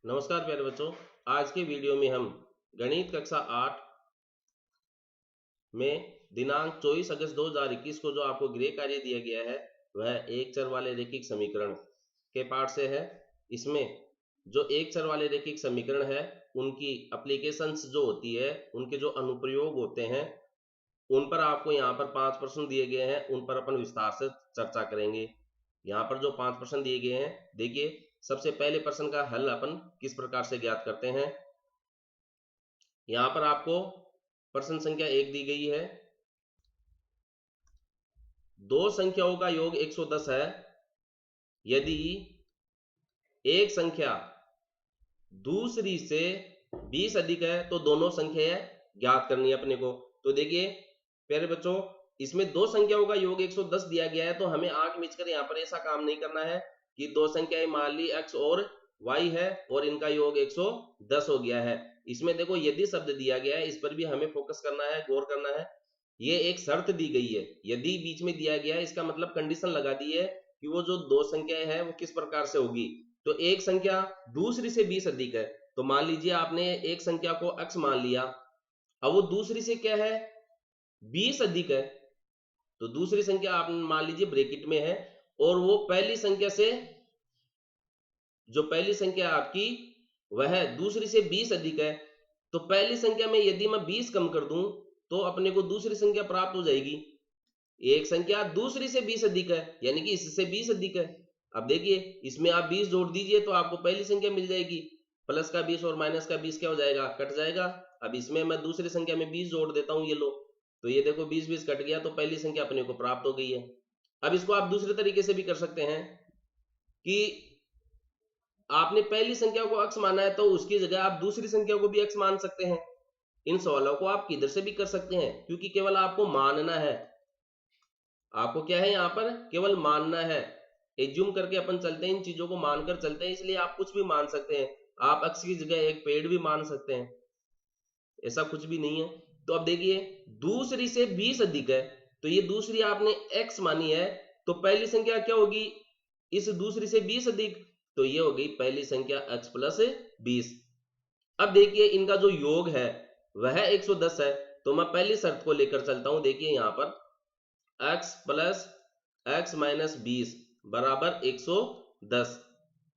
नमस्कार प्यारे बच्चों। आज के वीडियो में हम गणित कक्षा 8 में दिनांक 24 अगस्त 2021 को जो आपको गृह कार्य दिया गया है वह एक चर वाले रैखिक समीकरण के पाठ से है। इसमें जो एक चर वाले रैखिक समीकरण है उनकी एप्लीकेशंस जो होती है, उनके जो अनुप्रयोग होते हैं, उन पर आपको यहाँ पर 5 प्रश्न दिए गए हैं, उन पर अपन विस्तार से चर्चा करेंगे। यहाँ पर जो 5 प्रश्न दिए गए हैं, देखिए सबसे पहले प्रश्न का हल अपन किस प्रकार से ज्ञात करते हैं। यहाँ पर आपको प्रश्न संख्या 1 दी गई है। दो संख्याओं का योग 110 है। यदि एक संख्या दूसरी से 20 अधिक है तो दोनों संख्याएं ज्ञात करनी है अपने को। तो देखिए प्यारे बच्चों, इसमें दो संख्याओं का योग 110 दिया गया है, तो हमें आंख मिचकर यहाँ पर ऐसा काम नहीं करना है कि दो संख्याएं मान ली x और y है और इनका योग 110 हो गया है। इसमें देखो यदि शब्द दिया गया है, इस पर भी हमें फोकस करना है, गौर करना है। ये एक शर्त दी गई है, यदि बीच में दिया गया है इसका मतलब कंडीशन लगा दी है कि वो जो दो संख्याएं हैं वो किस प्रकार से होगी। तो एक संख्या दूसरी से 20 अधिक है, तो मान लीजिए आपने एक संख्या को x मान लिया, अब वो दूसरी से क्या है 20 अधिक है, तो दूसरी संख्या आप मान लीजिए ब्रैकेट में है और वो पहली संख्या से, जो पहली संख्या आपकी वह दूसरी से 20 अधिक है, तो पहली संख्या में यदि मैं 20 कम कर दूं तो अपने को दूसरी संख्या प्राप्त हो जाएगी। एक संख्या दूसरी से 20 अधिक है यानी कि इससे 20 अधिक है। अब देखिए इसमें आप 20 जोड़ दीजिए तो आपको पहली संख्या मिल जाएगी, प्लस का 20 और माइनस का 20 क्या हो जाएगा, कट जाएगा। अब इसमें मैं दूसरी संख्या में 20 जोड़ देता हूं, ये लो, तो ये देखो 20 कट गया, तो पहली संख्या अपने को प्राप्त हो गई है। अब इसको आप दूसरे तरीके से भी कर सकते हैं कि आपने पहली संख्या को x माना है तो उसकी जगह आप दूसरी संख्या को भी x मान सकते हैं। इन सवालों को आप किधर से भी कर सकते हैं, क्योंकि केवल आपको मानना है। आपको क्या है यहाँ पर केवल मानना है, एज्यूम करके अपन चलते हैं, इन चीजों को मानकर चलते हैं, इसलिए आप कुछ भी मान सकते हैं। आप x की जगह एक पेड़ भी मान सकते हैं, ऐसा कुछ भी नहीं है। तो अब देखिए दूसरी से 20 अधिक है, तो ये दूसरी आपने x मानी है, तो पहली संख्या क्या होगी इस दूसरी से 20 अधिक, तो ये हो गई पहली संख्या x प्लस 20। अब देखिए इनका जो योग है वह 110 है, तो मैं पहली शर्त को लेकर चलता हूं। देखिए यहाँ पर x प्लस x माइनस 20 बराबर 110।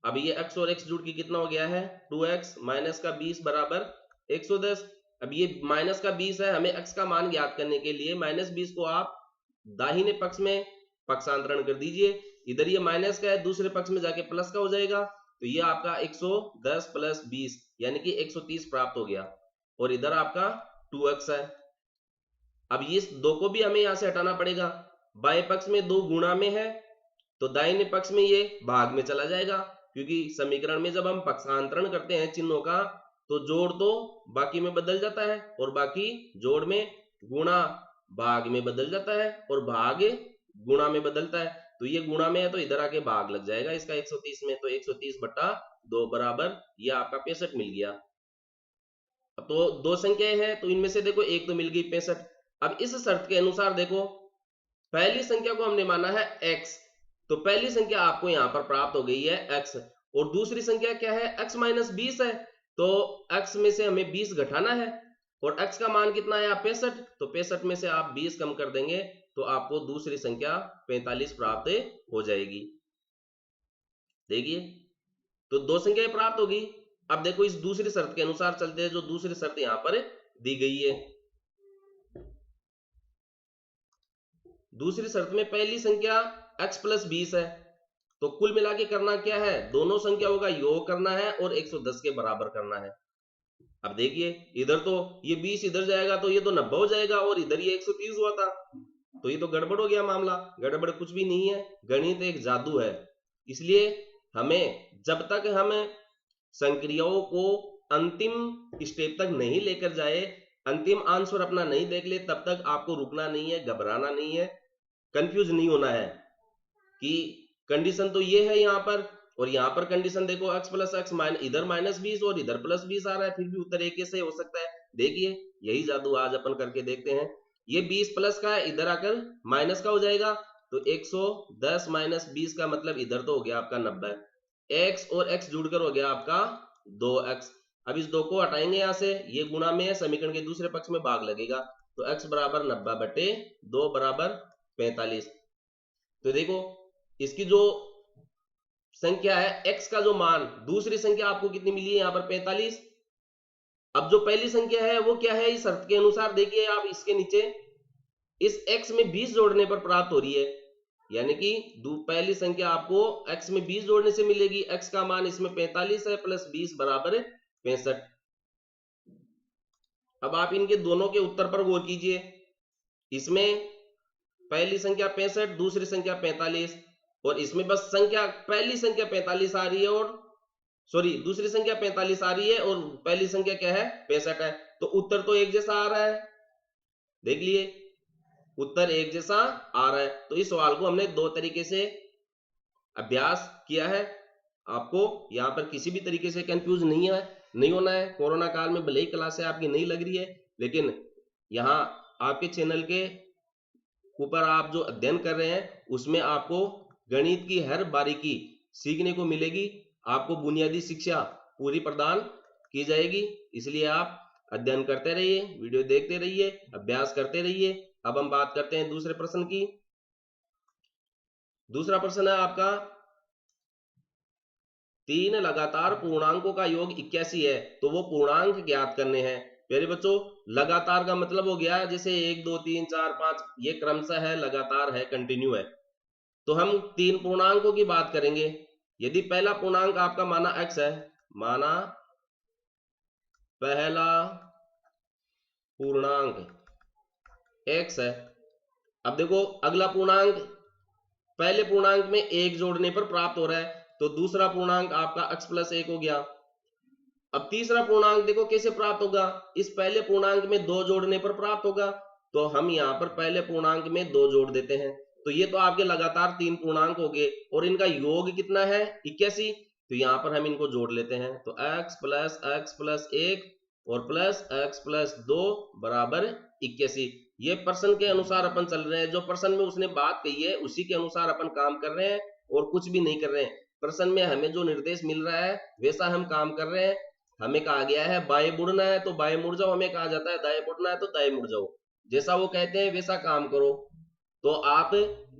अब ये x और x जुड़ के कितना हो गया है 2x, माइनस का 20 बराबर 110। अब ये माइनस का 20 है, हमें x का मान ज्ञात करने के लिए माइनस 20 को आप दाहिने पक्ष में पक्षांतरण कर दीजिए। इधर ये माइनस का है, दूसरे पक्ष में जाके प्लस का हो जाएगा, तो ये आपका 110 प्लस 20 यानी कि 130 प्राप्त हो गया, और इधर आपका 2x है। अब ये दो को भी हमें यहां से हटाना पड़ेगा, बाएं पक्ष में 2 गुणा में है तो दाहिने पक्ष में ये भाग में चला जाएगा, क्योंकि समीकरण में जब हम पक्षांतरण करते हैं चिन्हों का तो जोड़ तो बाकी में बदल जाता है और बाकी जोड़ में, गुणा भाग में बदल जाता है और भाग गुणा में बदलता है। तो ये गुणा में है तो इधर आके भाग लग जाएगा इसका 130 में, तो 130 बट्टा 2 बराबर ये आपका 65 मिल गया। तो दो संख्याएं हैं तो इनमें से देखो एक तो मिल गई 65। अब इस शर्त के अनुसार देखो पहली संख्या को हमने माना है x, तो पहली संख्या आपको यहां पर प्राप्त हो गई है x, और दूसरी संख्या क्या है x माइनस 20 है, तो x में से हमें 20 घटाना है और x का मान कितना है 65, तो 65 में से आप 20 कम कर देंगे तो आपको दूसरी संख्या 45 प्राप्त हो जाएगी। देखिए तो दो संख्याएं प्राप्त होगी। अब देखो इस दूसरी शर्त के अनुसार चलते हैं, जो दूसरी शर्त यहां पर दी गई है। दूसरी शर्त में पहली संख्या x प्लस 20 है, तो कुल मिला के करना क्या है, दोनों संख्याओं का योग करना है और 110 के बराबर करना है। अब देखिए इधर तो ये 20 इधर जाएगा तो ये तो 90 हो जाएगा, और इधर ये 130 हुआ था, तो ये तो गड़बड़ हो गया मामला। गड़बड़ कुछ भी नहीं है, गणित एक जादू है, इसलिए हमें जब तक हम संक्रियाओं को अंतिम स्टेप तक नहीं लेकर जाए, अंतिम आंसर अपना नहीं देख ले, तब तक आपको रुकना नहीं है, घबराना नहीं है, कंफ्यूज नहीं होना है कि कंडीशन तो ये है यहाँ पर और यहाँ पर कंडीशन देखो x प्लस एक्स इधर माइनस 20 और इधर प्लस 20 आ रहा है, फिर भी उत्तर एक से हो सकता है। देखिए यही जादू आज अपन करके देखते हैं। ये 20 प्लस का है, इधर आकर माइनस का हो जाएगा, तो 110 माइनस 20 का मतलब इधर तो हो गया आपका 90, x और x जुड़कर हो गया आपका 2x। अब इस 2 को हटाएंगे यहां से, ये गुणा में है, समीकरण के दूसरे पक्ष में भाग लगेगा, तो x बराबर 90/2 बराबर 45। तो देखो इसकी जो संख्या है, x का जो मान, दूसरी संख्या आपको कितनी मिली है यहाँ पर 45। अब जो पहली संख्या है वो क्या है, इस शर्त के अनुसार देखिए आप इसके नीचे इस x में 20 जोड़ने पर प्राप्त हो रही है, यानी कि पहली संख्या आपको x में 20 जोड़ने से मिलेगी। x का मान इसमें 45 है, प्लस 20 बराबर 65। अब आप इनके दोनों के उत्तर पर गौर कीजिए, इसमें पहली संख्या 65, दूसरी संख्या 45, और इसमें बस संख्या पहली संख्या 45 आ रही है, और सॉरी दूसरी संख्या 45 आ रही है और पहली संख्या क्या है, 65 है। तो उत्तर तो एक जैसा आ रहा है, देख लिए उत्तर एक जैसा आ रहा है। तो इस सवाल को हमने दो तरीके से अभ्यास किया है, आपको यहां पर किसी भी तरीके से कंफ्यूज नहीं होना है। कोरोना काल में भले ही क्लासें आपकी नहीं लग रही है, लेकिन यहाँ आपके चैनल के ऊपर आप जो अध्ययन कर रहे हैं उसमें आपको गणित की हर बारीकी सीखने को मिलेगी, आपको बुनियादी शिक्षा पूरी प्रदान की जाएगी। इसलिए आप अध्ययन करते रहिए, वीडियो देखते रहिए, अभ्यास करते रहिए। अब हम बात करते हैं दूसरे प्रश्न की। दूसरा प्रश्न है आपका, 3 लगातार पूर्णांकों का योग 81 है, तो वो पूर्णांक ज्ञात करने हैं। प्यारे बच्चों, लगातार का मतलब हो गया जैसे 1 2 3 4 5, ये क्रमशः है, लगातार है, कंटिन्यू है। तो हम 3 पूर्णांकों की बात करेंगे। यदि पहला पूर्णांक आपका माना x है, माना पहला पूर्णांक x है। अब देखो अगला पूर्णांक पहले पूर्णांक में 1 जोड़ने पर प्राप्त हो रहा है, तो दूसरा पूर्णांक आपका x + 1 हो गया। अब तीसरा पूर्णांक देखो कैसे प्राप्त होगा, इस पहले पूर्णांक में 2 जोड़ने पर प्राप्त होगा, तो हम यहां पर पहले पूर्णांक में 2 जोड़ देते हैं। तो ये तो आपके लगातार 3 पूर्णांक हो गए, और इनका योग कितना है, 81। तो यहां पर हम इनको जोड़ लेते हैं, तो x + 1 और प्लस x + 2 बराबर 81। ये प्रश्न के अनुसार अपन चल रहे हैं, जो प्रश्न में उसने बात कही है उसी के अनुसार अपन काम कर रहे हैं, और कुछ भी नहीं कर रहे हैं। प्रश्न में हमें जो निर्देश मिल रहा है वैसा हम काम कर रहे हैं। हमें कहा गया है बाएं मुड़ना है तो बाएं मुड़ जाओ, हमें कहा जाता है दाएं मुड़ना है तो दाएं मुड़ जाओ, जैसा वो कहते हैं वैसा काम करो। तो आप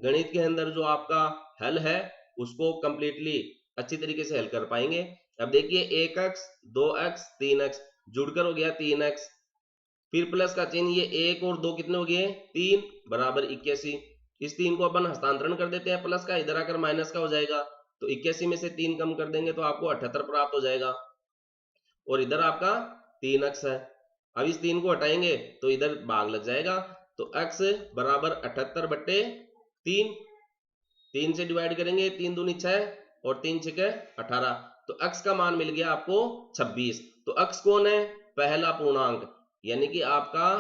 गणित के अंदर जो आपका हल है उसको कंप्लीटली अच्छी तरीके से हल कर पाएंगे। अब देखिए 1x 2x 3x जुड़कर हो गया 3x, फिर प्लस का चिन्ह, ये 1 और 2 कितने हो गए, 3 बराबर 81। इस 3 को अपन हस्तांतरण कर देते हैं, प्लस का इधर आकर माइनस का हो जाएगा, तो 81 में से 3 कम कर देंगे तो आपको 78 प्राप्त हो जाएगा, और इधर आपका 3x है। अब इस 3 को हटाएंगे तो इधर भाग लग जाएगा, तो x बराबर 78/3, 3 से डिवाइड करेंगे, 3 दूनी 6 और 3 छके 18, तो x का मान मिल गया आपको 26। तो x कौन है, पहला पूर्णांक, यानी कि आपका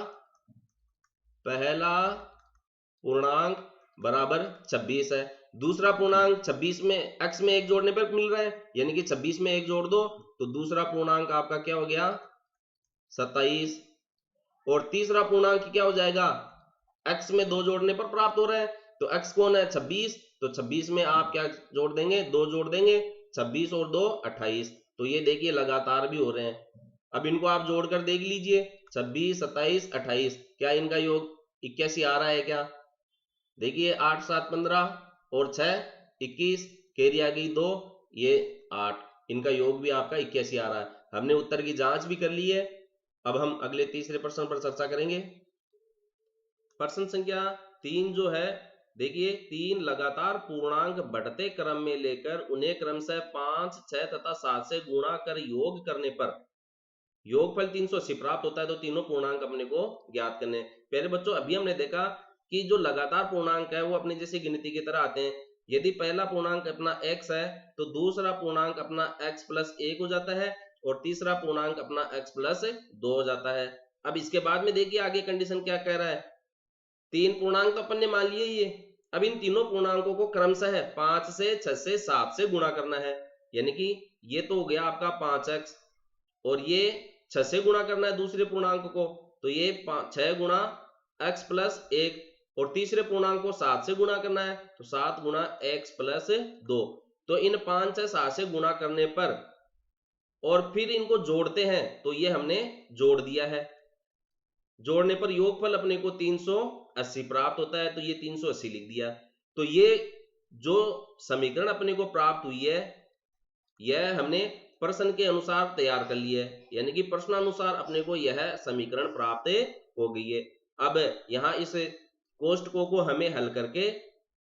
पहला पूर्णांक बराबर 26 है। दूसरा पूर्णांक 26 में x में 1 जोड़ने पर मिल रहा है, यानी कि 26 में 1 जोड़ दो तो दूसरा पूर्णांक आपका क्या हो गया, 27। और तीसरा पूर्णांक क्या हो जाएगा, x में 2 जोड़ने पर प्राप्त हो रहा है, तो x कौन है, 26। तो 26 में आप क्या जोड़ देंगे, 2 जोड़ देंगे, 26 और 2 28। तो ये देखिए लगातार भी हो रहे हैं। अब इनको आप जोड़कर देख लीजिए, 26 27 28, क्या इनका योग 81 आ रहा है क्या, देखिए 8 7 15 और 6 21, कैरी आ गई 2, ये 8, इनका योग भी आपका 81 आ रहा है। हमने उत्तर की जांच भी कर ली है। अब हम अगले तीसरे प्रश्न पर चर्चा करेंगे। प्रश्न संख्या 3 जो है, देखिए 3 लगातार पूर्णांक बढ़ते क्रम में लेकर उन्हें क्रमशः 5 6 तथा 7 से गुणा कर योग करने पर योगफल 380 प्राप्त होता है। तो तीनों पूर्णांक अपने को ज्ञात करने। प्यारे बच्चों, अभी हमने देखा कि जो लगातार पूर्णांक है वो अपने जैसे गिनती की तरह आते हैं। यदि पहला पूर्णांक अपना x है तो दूसरा पूर्णांक अपना x + 1 हो जाता है, और तीसरा पूर्णांक अपना x + 2 हो जाता है। अब इसके बाद में देखिए आगे कंडीशन क्या कह रहा है, 3 पूर्णांक तो अपन ने मान लिए ये। अब इन तीनों पूर्णांकों को क्रमशः 5 से 6 से 7 से गुणा करना है, यानी कि ये तो हो गया आपका 5x, और ये 6 से गुणा करना है दूसरे पूर्णांक को, तो ये 6 गुणा x + 1, और तीसरे पूर्णांक को 7 से गुणा करना है, तो 7 गुणा x + 2। तो इन 5 से 7 से गुणा करने पर और फिर इनको जोड़ते हैं तो ये हमने जोड़ दिया है, जोड़ने पर योगफल अपने को 380 प्राप्त होता है, तो ये 380 लिख दिया। तो ये जो समीकरण अपने को प्राप्त हुई है यह हमने प्रश्न के अनुसार तैयार कर लिया है, यानी कि प्रश्नानुसार अपने को यह समीकरण प्राप्त हो गई है। अब यहाँ इस कोष्टकों को हमें हल करके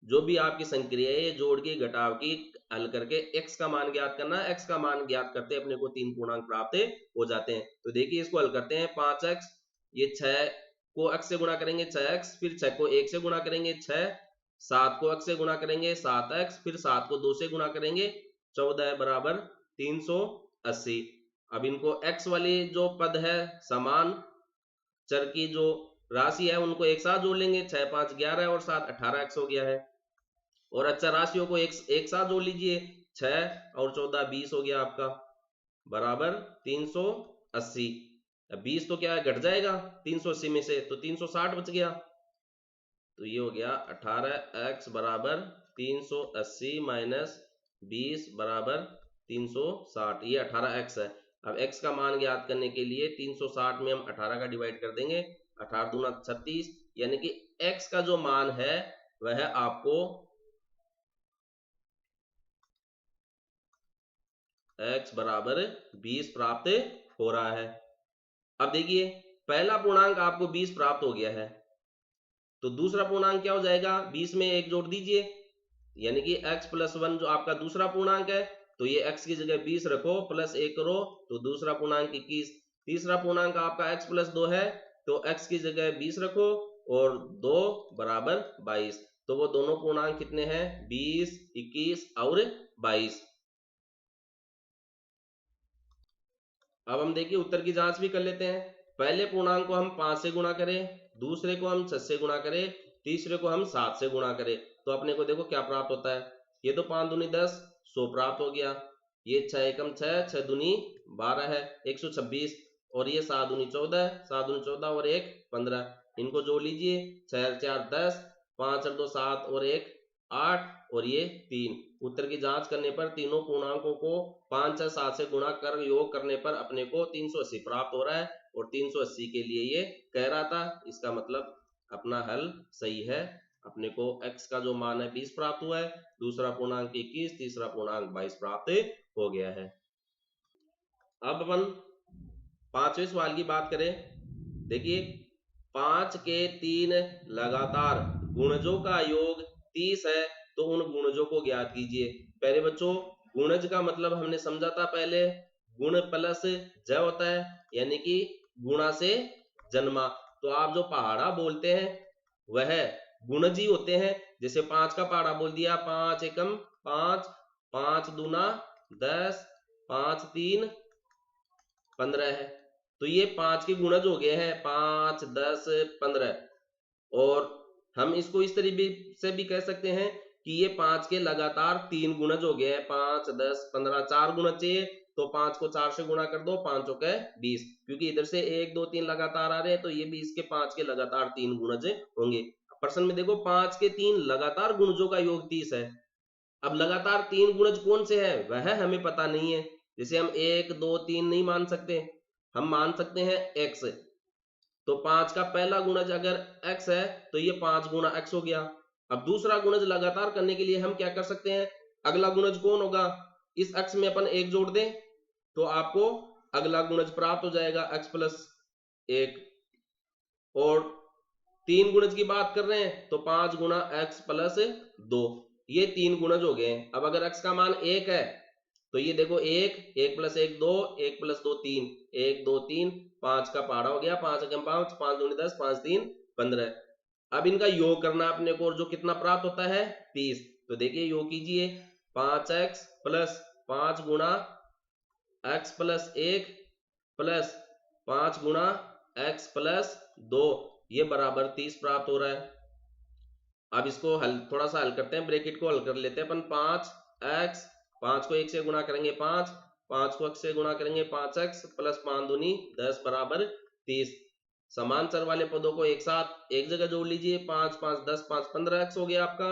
जो भी आपकी संक्रिया है जोड़ की घटाव की हल करके x का मान ज्ञात करना है। x का मान ज्ञात करते अपने को 3 पूर्णांक प्राप्त हो जाते हैं। तो देखिए इसको हल करते हैं। 5x, ये 6 को x से गुणा करेंगे 6x, फिर 6 को 1 से गुणा करेंगे 6, 7 को x से गुणा करेंगे 7x, फिर 7 को 2 से गुणा करेंगे 14 बराबर 380। अब इनको x वाली जो पद है समान चर की जो राशि है उनको एक साथ जोड़ लेंगे, 6 5 11 और 7 18x हो गया है। और अचर राशियों को एक साथ जोड़ लीजिए, 6 और 14 20 हो गया आपका, बराबर 380। अब 20 तो क्या है घट जाएगा 380 में से, तो 360 बच गया। तो ये हो गया 18x बराबर 380 माइनस 20 बराबर 360, ये 18x है। अब x का मान ज्ञात करने के लिए 360 में हम 18 का डिवाइड कर देंगे, 18 दूना 36, यानी कि x का जो मान है वह आपको x बराबर 20 प्राप्त हो रहा है। अब देखिए पहला पूर्णांक आपको 20 प्राप्त हो गया है, तो दूसरा पूर्णांक क्या हो जाएगा, 20 में 1 जोड़ दीजिए, यानी कि x प्लस 1 जो आपका दूसरा पूर्णांक है, तो ये x की जगह 20 रखो प्लस 1 करो तो दूसरा पूर्णांक 21। तीसरा पूर्णांक आपका x प्लस 2 है, तो x की जगह 20 रखो और 2 बराबर 22। तो वो दोनों पूर्णांक कितने हैं, 20, 21 और 22। अब हम देखिए उत्तर की जांच भी कर लेते हैं। पहले पूर्णांक को हम 5 से गुणा करें, दूसरे को हम 6 से गुणा करें, तीसरे को हम 7 से गुणा करें, तो अपने को देखो क्या प्राप्त होता है। ये तो 5 दूनी 10, 100 प्राप्त हो गया। ये 6 एकम 6, 6 दूनी 12 है 126, और ये 7 दूनी 14, 7 दूनी 14 और 1 15। इनको जोड़ लीजिए, 6 और 4 10, 5 और 2 7 और 1 8 और ये 3। उत्तर की जांच करने पर तीनों पूर्णांकों को 5 या 7 से गुणा कर योग करने पर अपने को 380 प्राप्त हो रहा है, और 380 के लिए ये कह रहा था, इसका मतलब अपना हल सही है। अपने को x का जो मान है 20 प्राप्त हुआ है, दूसरा पूर्णांक 21, तीसरा पूर्णांक 22 प्राप्त हो गया है। अब अपन 5वें सवाल की बात करें। देखिए 5 के 3 लगातार गुणजों का योग 30 है, तो उन गुणजों को ज्ञात कीजिए। पहले बच्चों गुणज का मतलब हमने समझा था पहले, गुण प्लस ज होता है, यानी कि गुणा से जन्मा। तो आप जो पहाड़ा बोलते हैं वह गुणज ही होते हैं। जैसे 5 का पहाड़ा बोल दिया, 5 एकम 5, 5 दूना 10, 5 3 15 है, तो ये 5 के गुणज हो गए हैं 5 10 15। और हम इसको इस तरीके से भी कह सकते हैं कि ये 5 के लगातार 3 गुणज हो गए हैं, 5 10 15, 4 गुणज चाहिए तो 5 को 4 से गुणा कर दो, 5 के 20, क्योंकि इधर से 1 2 3 लगातार आ रहे हैं, तो ये भी इसके 5 के लगातार 3 गुणज होंगे। प्रश्न में देखो 5 के 3 लगातार गुणजों का योग 30 है। अब लगातार 3 गुणज कौन से है वह हमें पता नहीं है। जैसे हम 1 2 3 नहीं मान सकते, हम मान सकते हैं x। तो 5 का पहला गुणज अगर x है तो ये 5 गुणा x हो गया। अब दूसरा गुणज लगातार करने के लिए हम क्या कर सकते हैं, अगला गुणज कौन होगा, इस x में अपन 1 जोड़ दें तो आपको अगला गुणज प्राप्त हो जाएगा x प्लस 1। और 3 गुणज की बात कर रहे हैं तो 5 गुणा x प्लस 2, ये 3 गुणज हो गए। अब अगर x का मान 1 है तो ये देखो 1 1 प्लस 1 2, 1 प्लस 2 3, 1 2 3, 5 का पहाड़ा हो गया, 5 एकम 5, 5 दूनी 10, 5 3 15। अब इनका योग करना अपने को, और जो कितना प्राप्त होता है 30। तो देखिए योग कीजिए, 5x प्लस 5 गुणा x प्लस 1 प्लस 5 गुणा x प्लस 2, ये बराबर 30 प्राप्त हो रहा है। अब इसको हल थोड़ा सा हल करते हैं, ब्रैकेट को हल कर लेते हैं अपन। 5x, 5 को 1 से गुणा करेंगे 5, 5 को x से गुणा करेंगे 5x प्लस 5 दूनी 10 बराबर 30। समान चर वाले पदों को एक साथ एक जगह जोड़ लीजिए, 5 5 10 5 15x हो गया आपका।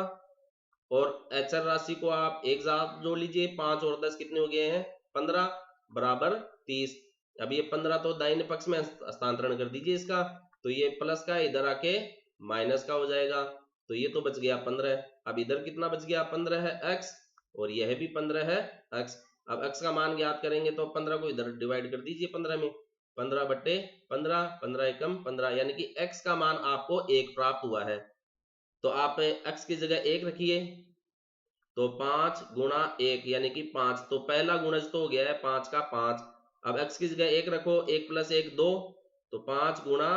और अचर राशि को आप एक साथ जोड़ लीजिए, 5 और 10 कितने हो गए हैं 15, बराबर 30। अब ये 15 तो दाहिने पक्ष में हस्तांतरण कर दीजिए इसका, तो ये प्लस का इधर आके माइनस का हो जाएगा, तो ये तो बच गया 15। अब इधर कितना बच गया, 15 है x, और यह भी 15 है x। अब x का मान ज्ञात करेंगे तो 15 को इधर डिवाइड कर दीजिए 15 में, 15 बट्टे 15, 15 एकम 15, यानी कि x का मान आपको 1 प्राप्त हुआ है। तो आप x की जगह 1 रखिए, तो 5 गुणा 1 यानी कि 5, तो पहला गुणज तो हो गया है 5 का 5। अब x की जगह 1 रखो, 1 प्लस 1 2, तो 5 गुणा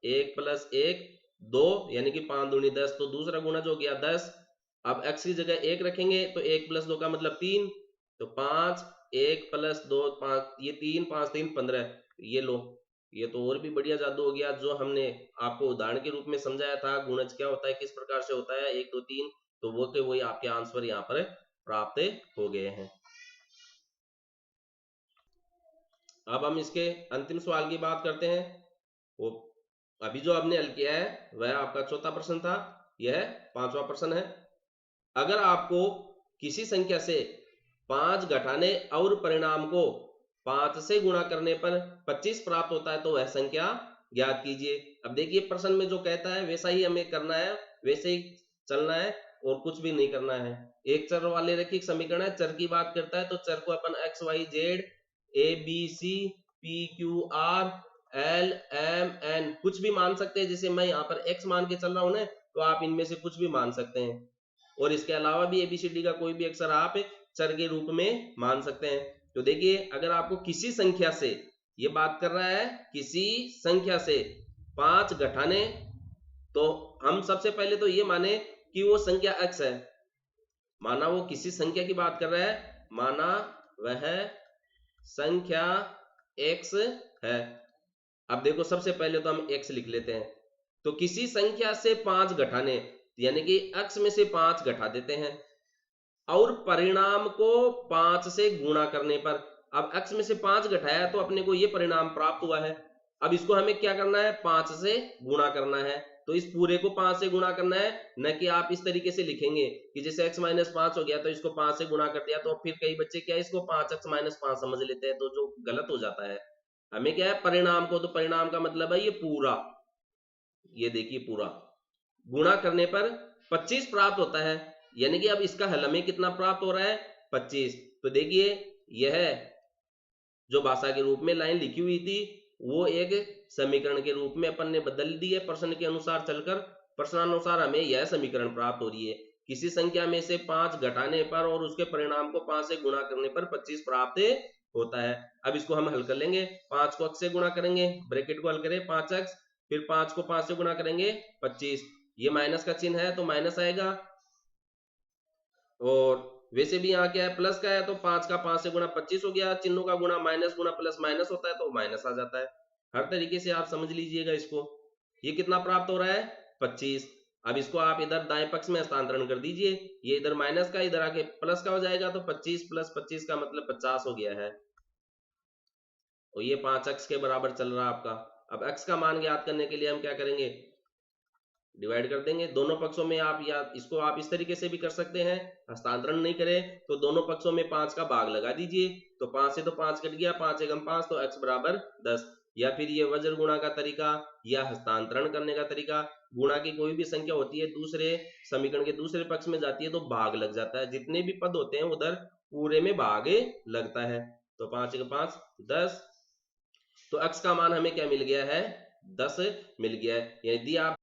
1 प्लस 1 2, यानी कि 5 दूनी 10, तो दूसरा गुणज हो गया 10। अब x की जगह 1 रखेंगे तो 1 प्लस 2 का मतलब 3, तो 5 1 प्लस 2 5, ये 3 5 3 15। ये लो, ये तो और भी बढ़िया जादू हो गया, जो हमने आपको उदाहरण के रूप में समझाया था गुणज क्या होता है, किस प्रकार से होता है 1 2 3, तो वो के वही आपके आंसर यहाँ पर प्राप्त हो गए हैं। अब हम इसके अंतिम सवाल की बात करते हैं। वो अभी जो आपने हल किया है वह आपका चौथा प्रश्न था, यह पांचवा प्रश्न है। अगर आपको किसी संख्या से 5 घटाने और परिणाम को 5 से गुणा करने पर 25 प्राप्त होता है तो वह संख्या ज्ञात कीजिए। अब देखिए प्रश्न में जो कहता है वैसा ही हमें करना है, वैसे ही चलना है और कुछ भी नहीं करना है। एक चर वाले रैखिक समीकरण है, चर की बात करता है तो चर को अपन X Y Z A B C P Q R L M N कुछ भी मान सकते हैं। जैसे मैं यहाँ पर एक्स मान के चल रहा हूं ना, तो आप इनमें से कुछ भी मान सकते हैं, और इसके अलावा भी एबीसीडी का कोई भी अक्षर आप चर के रूप में मान सकते हैं। तो देखिए अगर आपको किसी संख्या से, ये बात कर रहा है किसी संख्या से 5 घटाने, तो हम सबसे पहले तो ये माने कि वो संख्या x है, माना वो किसी संख्या की बात कर रहा है, माना वह संख्या x है। अब देखो सबसे पहले तो हम x लिख लेते हैं, तो किसी संख्या से 5 घटाने यानी कि x में से 5 घटा देते हैं, और परिणाम को 5 से गुणा करने पर, अब x में से 5 घटाया तो अपने को ये परिणाम प्राप्त हुआ है। अब इसको हमें क्या करना है, 5 से गुणा करना है, तो इस पूरे को 5 से गुणा करना है, न कि आप इस तरीके से लिखेंगे कि जैसे x माइनस 5 हो गया तो इसको 5 से गुणा कर दिया, तो फिर कई बच्चे क्या इसको 5x माइनस 5 समझ लेते हैं, तो जो गलत हो जाता है। हमें क्या है परिणाम को, तो परिणाम का मतलब है ये पूरा, ये देखिए पूरा गुणा करने पर 25 प्राप्त होता है, यानी कि अब इसका हल हमें कितना प्राप्त हो रहा है 25। तो देखिए यह जो भाषा के रूप में लाइन लिखी हुई थी वो एक समीकरण के रूप में अपन ने बदल दी है, प्रश्न के अनुसार चलकर प्रश्नानुसार हमें यह समीकरण प्राप्त हो रही है। किसी संख्या में से 5 घटाने पर और उसके परिणाम को 5 से गुणा करने पर 25 प्राप्त होता है। अब इसको हम हल कर लेंगे, 5 को x से गुणा करेंगे, ब्रैकेट को हल करें 5x, फिर 5 को 5 से गुणा करेंगे 25, ये माइनस का चिन्ह है तो माइनस आएगा, और वैसे भी यहाँ क्या है प्लस का है, तो 5 का 5 से गुणा 25 हो गया, चिन्हों का गुणा माइनस गुणा प्लस माइनस होता है तो माइनस आ जाता है। हर तरीके से आप समझ लीजिएगा इसको। ये कितना प्राप्त हो रहा है 25। अब इसको आप इधर दाएं पक्ष में हस्तांतरण कर दीजिए, ये इधर माइनस का इधर आके प्लस का हो जाएगा, तो 25 प्लस 25 का मतलब 50 हो गया है, और ये 5x के बराबर चल रहा है आपका। अब x का मान ज्ञात करने के लिए हम क्या करेंगे, डिवाइड कर देंगे दोनों पक्षों में। आप या इसको आप इस तरीके से भी कर सकते हैं, हस्तांतरण नहीं करें तो दोनों पक्षों में 5 का भाग लगा दीजिए, तो 5 से तो 5 कट गया, 5 एकम 5, तो x बराबर 10। या फिर ये वज्र गुणा का तरीका या हस्तांतरण करने का तरीका, गुणा की कोई भी संख्या होती है दूसरे समीकरण के दूसरे पक्ष में जाती है तो भाग लग जाता है, जितने भी पद होते हैं उधर पूरे में भाग लगता है, तो 5 एकम 5 10, तो x का मान हमें क्या मिल गया है 10 मिल गया है। यदि आप